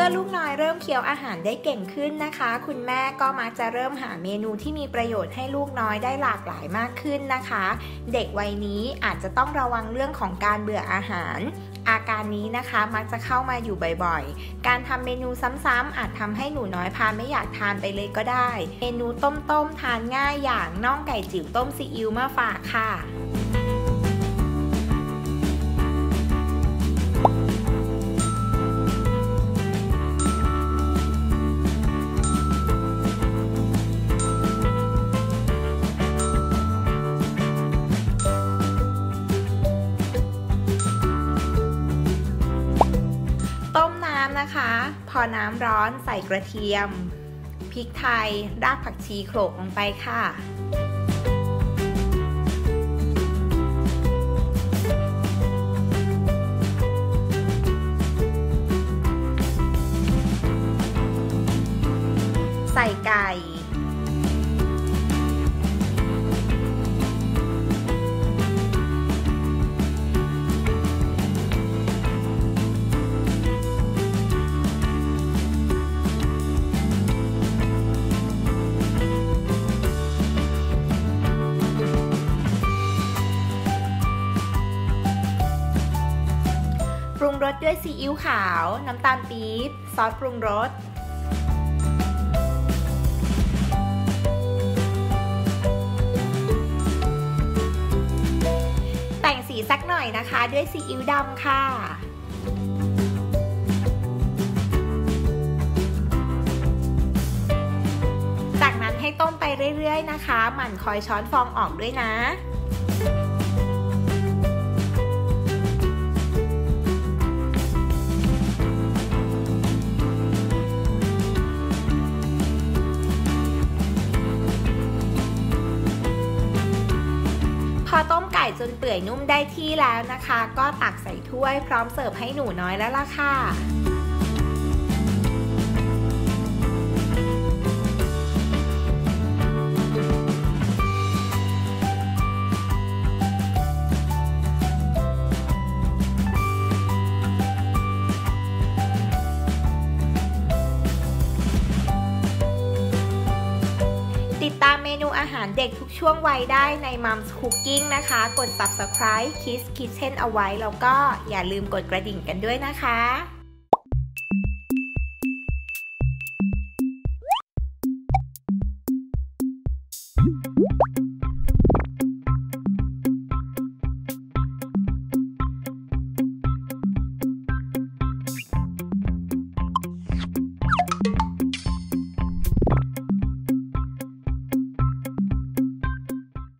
อลูกน้อยเริ่มเคี้ยวอาหารได้เก่งขึ้นนะคะคุณแม่ก็มักจะเริ่มหาเมนูที่มีประโยชน์ให้ลูกน้อยได้หลากหลายมากขึ้นนะคะเด็กวัยนี้อาจจะต้องระวังเรื่องของการเบื่ออาหารอาการนี้นะคะมักจะเข้ามาอยู่บ่อยๆการทำเมนูซ้ำๆอาจทำให้หนูน้อยพาไม่อยากทานไปเลยก็ได้เมนูต้มๆทานง่ายอย่างน่องไก่จิ๋วต้มซีอิ๊วมาฝากค่ะต้มน้ำนะคะพอน้ำร้อนใส่กระเทียมพริกไทยรากผักชีโขลกลงไปค่ะใส่ไก่ปรุงรสด้วยซีอิ๊วขาวน้ำตาลปี๊บซอสปรุงรสแต่งสีสักหน่อยนะคะด้วยซีอิ๊วดำค่ะจากนั้นให้ต้มไปเรื่อยๆนะคะหมั่นคอยช้อนฟองออกด้วยนะพอต้มไก่จนเปื่อยนุ่มได้ที่แล้วนะคะก็ตักใส่ถ้วยพร้อมเสิร์ฟให้หนูน้อยแล้วล่ะค่ะติดตามเมนูอาหารเด็กทุกช่วงวัยได้ใน Mom's Cooking นะคะกด Subscribe Kids Kitchen เอาไว้แล้วก็อย่าลืมกดกระดิ่งกันด้วยนะคะ